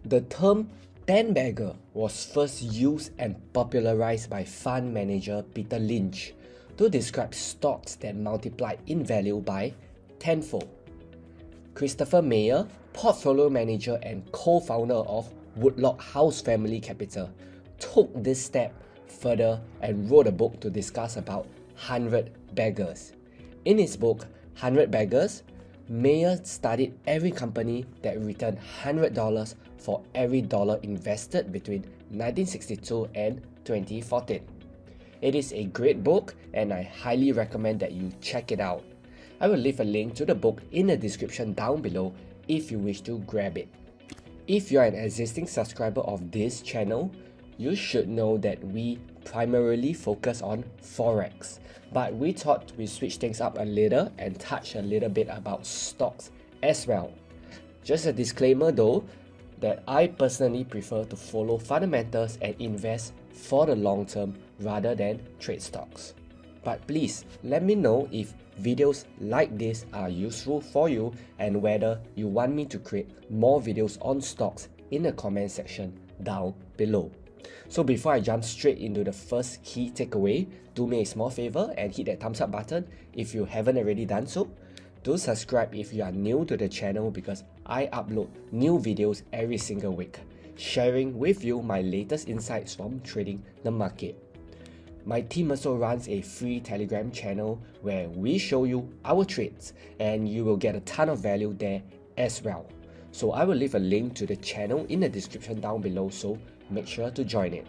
The term 10 bagger was first used and popularized by fund manager Peter Lynch to describe stocks that multiplied in value by tenfold. Christopher Mayer, portfolio manager and co-founder of Woodlock House Family Capital, took this step further and wrote a book to discuss about 100 beggars. In his book, 100 Beggars, Mayer studied every company that returned $100 for every dollar invested between 1962 and 2014. It is a great book and I highly recommend that you check it out. I will leave a link to the book in the description down below if you wish to grab it. If you are an existing subscriber of this channel, you should know that we primarily focus on Forex, but we thought we switch things up a little and touch a little bit about stocks as well. Just a disclaimer though, that I personally prefer to follow fundamentals and invest for the long term rather than trade stocks. But please let me know if videos like this are useful for you and whether you want me to create more videos on stocks in the comment section down below. So before I jump straight into the first key takeaway, do me a small favor and hit that thumbs up button if you haven't already done so. Do subscribe if you are new to the channel because I upload new videos every single week, sharing with you my latest insights from trading the market. My team also runs a free Telegram channel where we show you our trades and you will get a ton of value there as well. So I will leave a link to the channel in the description down below, so make sure to join it.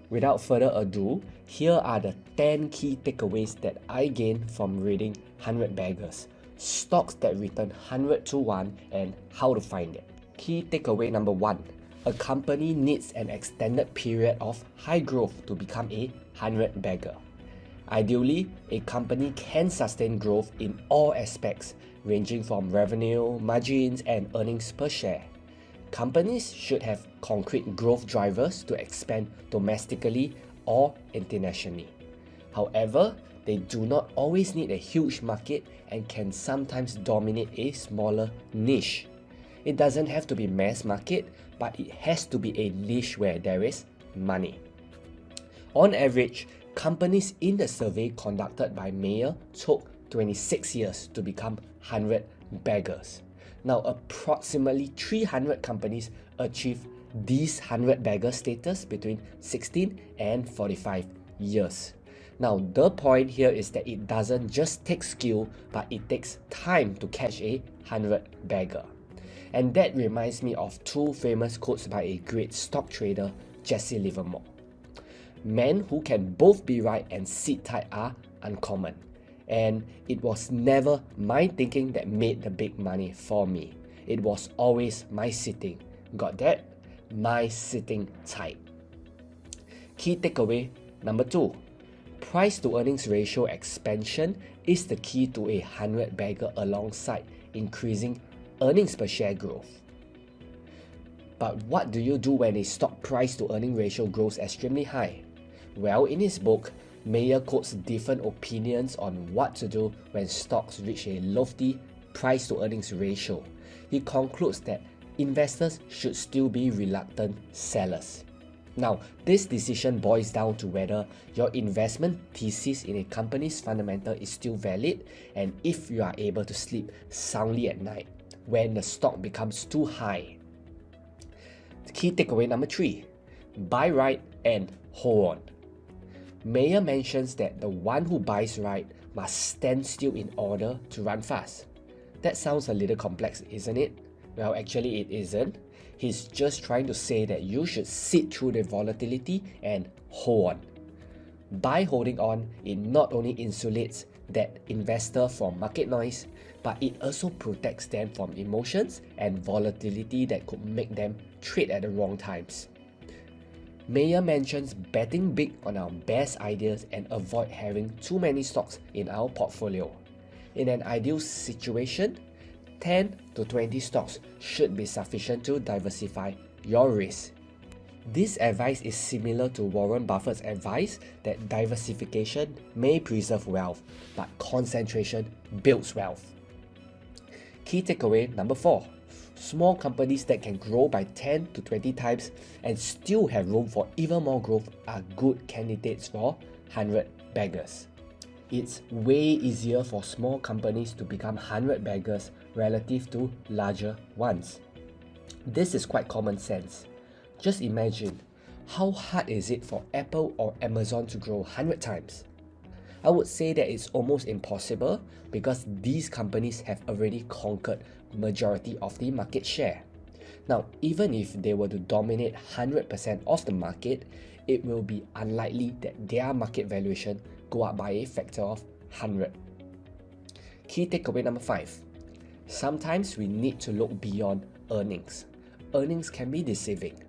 Without further ado, here are the 10 key takeaways that I gained from reading 100 Beggars, stocks that return 100 to 1 and how to find it. Key takeaway number 1. A company needs an extended period of high growth to become a 100 bagger. Ideally, a company can sustain growth in all aspects, ranging from revenue, margins, and earnings per share. Companies should have concrete growth drivers to expand domestically or internationally. However, they do not always need a huge market and can sometimes dominate a smaller niche. It doesn't have to be mass market, but it has to be a niche where there is money. On average, companies in the survey conducted by Mayer took 26 years to become 100 beggars. Now, approximately 300 companies achieve this 100 bagger status between 16 and 45 years. Now, the point here is that it doesn't just take skill, but it takes time to catch a 100 bagger. And that reminds me of two famous quotes by a great stock trader, Jesse Livermore. Men who can both be right and sit tight are uncommon. And it was never my thinking that made the big money for me. It was always my sitting. Got that? My sitting tight. Key takeaway number 2. Price to earnings ratio expansion is the key to a 100 bagger alongside increasing earnings per share growth. But what do you do when a stock price to earning ratio grows extremely high? Well, in his book, Mayer quotes different opinions on what to do when stocks reach a lofty price to earnings ratio. He concludes that investors should still be reluctant sellers. Now, this decision boils down to whether your investment thesis in a company's fundamental is still valid and if you are able to sleep soundly at night when the stock becomes too high. Key takeaway number 3. Buy right and hold on. Mayer mentions that the one who buys right must stand still in order to run fast. That sounds a little complex, isn't it? Well, actually it isn't. He's just trying to say that you should sit through the volatility and hold on. By holding on, it not only insulates that investor from market noise, but it also protects them from emotions and volatility that could make them trade at the wrong times. Mayer mentions betting big on our best ideas and avoid having too many stocks in our portfolio. In an ideal situation, 10 to 20 stocks should be sufficient to diversify your risk. This advice is similar to Warren Buffett's advice that diversification may preserve wealth, but concentration builds wealth. Key takeaway number 4. Small companies that can grow by 10 to 20 times and still have room for even more growth are good candidates for 100 baggers. It's way easier for small companies to become 100 baggers relative to larger ones. This is quite common sense. Just imagine, how hard is it for Apple or Amazon to grow 100 times? I would say that it's almost impossible because these companies have already conquered majority of the market share. Now, even if they were to dominate 100% of the market, it will be unlikely that their market valuation go up by a factor of 100. Key takeaway number 5. Sometimes we need to look beyond earnings. Earnings can be deceiving.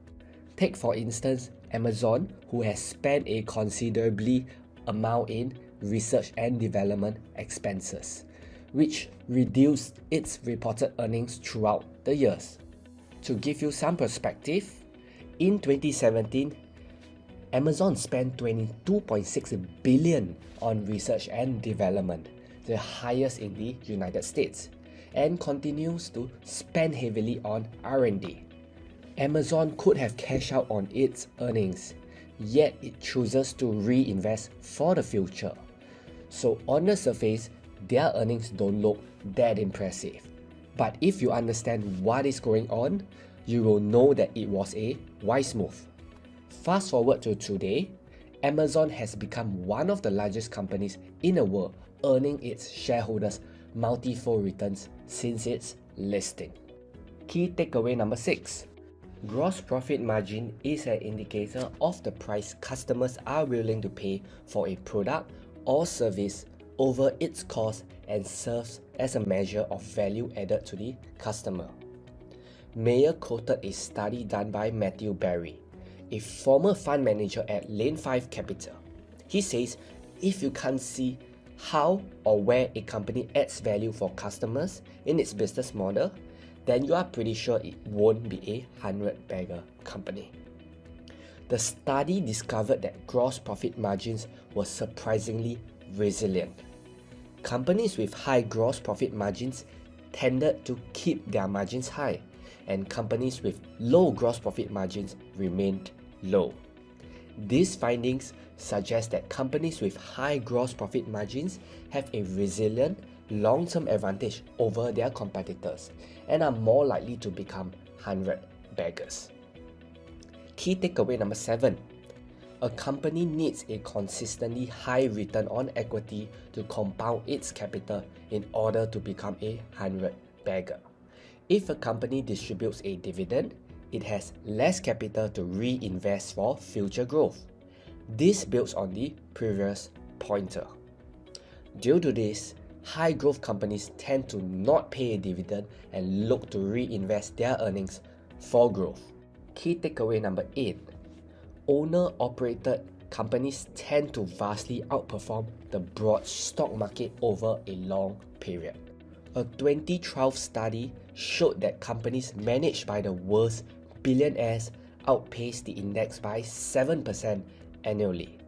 Take for instance Amazon, who has spent a considerably amount in research and development expenses, which reduced its reported earnings throughout the years. To give you some perspective, in 2017, Amazon spent $22.6 billion on research and development, the highest in the United States, and continues to spend heavily on R&D. Amazon could have cashed out on its earnings, yet it chooses to reinvest for the future. So on the surface, their earnings don't look that impressive. But if you understand what is going on, you will know that it was a wise move. Fast forward to today, Amazon has become one of the largest companies in the world, earning its shareholders multi-fold returns since its listing. Key takeaway number 6. Gross profit margin is an indicator of the price customers are willing to pay for a product or service over its cost and serves as a measure of value added to the customer. Mayer quoted a study done by Matthew Barry, a former fund manager at Lane 5 Capital. He says, if you can't see how or where a company adds value for customers in its business model, then you are pretty sure it won't be a 100-bagger company. The study discovered that gross profit margins were surprisingly resilient. Companies with high gross profit margins tended to keep their margins high, and companies with low gross profit margins remained low. These findings suggest that companies with high gross profit margins have a resilient long-term advantage over their competitors and are more likely to become 100 baggers. Key takeaway number 7. A company needs a consistently high return on equity to compound its capital in order to become a 100 bagger. If a company distributes a dividend, it has less capital to reinvest for future growth. This builds on the previous pointer. Due to this, high growth companies tend to not pay a dividend and look to reinvest their earnings for growth. Key takeaway number 8. Owner-operated companies tend to vastly outperform the broad stock market over a long period. A 2012 study showed that companies managed by the world's billionaires outpaced the index by 7% annually.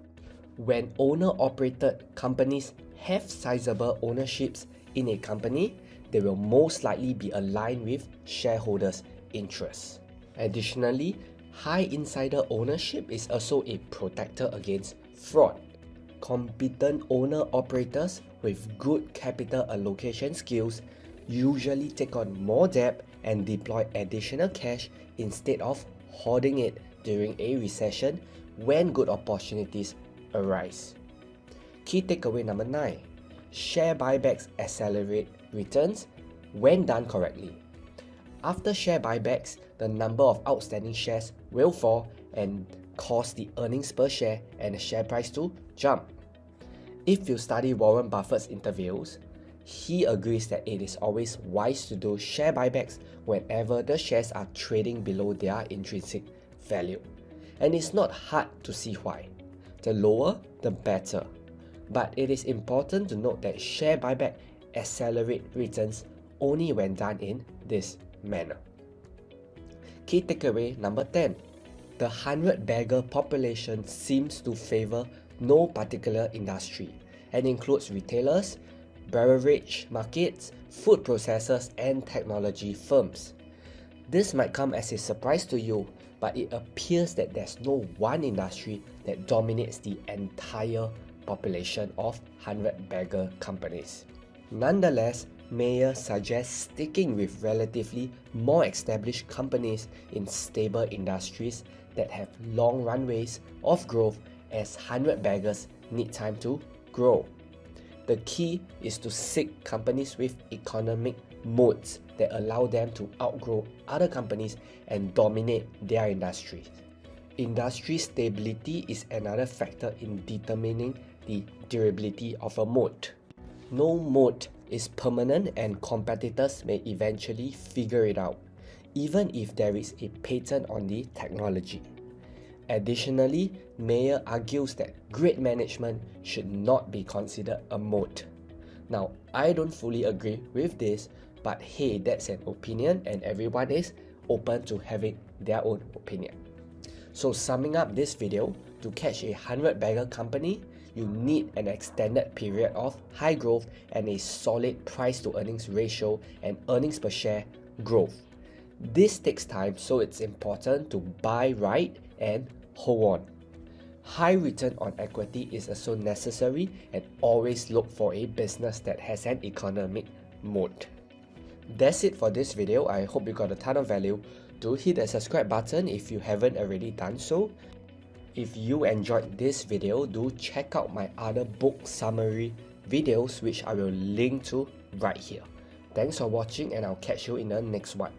When owner-operated companies have sizable ownerships in a company, they will most likely be aligned with shareholders' interests. Additionally, high insider ownership is also a protector against fraud. Competent owner-operators with good capital allocation skills usually take on more debt and deploy additional cash instead of hoarding it during a recession when good opportunities arise. Key takeaway number 9. Share buybacks accelerate returns when done correctly. After share buybacks, the number of outstanding shares will fall and cause the earnings per share and the share price to jump. If you study Warren Buffett's interviews, he agrees that it is always wise to do share buybacks whenever the shares are trading below their intrinsic value. And it's not hard to see why. The lower, the better. But it is important to note that share buyback accelerate returns only when done in this manner. Key takeaway number 10. The 100-bagger population seems to favor no particular industry and includes retailers, beverage markets, food processors, and technology firms. This might come as a surprise to you, but it appears that there's no one industry that dominates the entire population of 100 bagger companies. Nonetheless, Mayer suggests sticking with relatively more established companies in stable industries that have long runways of growth, as 100 baggers need time to grow. The key is to seek companies with economic moats that allow them to outgrow other companies and dominate their industries. Industry stability is another factor in determining the durability of a moat. No moat is permanent, and competitors may eventually figure it out, even if there is a patent on the technology. Additionally, Mayer argues that great management should not be considered a moat. Now, I don't fully agree with this, but hey, that's an opinion and everyone is open to having their own opinion. So summing up this video, to catch a 100 bagger company, you need an extended period of high growth and a solid price to earnings ratio and earnings per share growth. This takes time, so it's important to buy right and hold on. High return on equity is also necessary, and always look for a business that has an economic moat. That's it for this video. I hope you got a ton of value. Do hit the subscribe button if you haven't already done so. If you enjoyed this video, do check out my other book summary videos, which I will link to right here. Thanks for watching, and I'll catch you in the next one.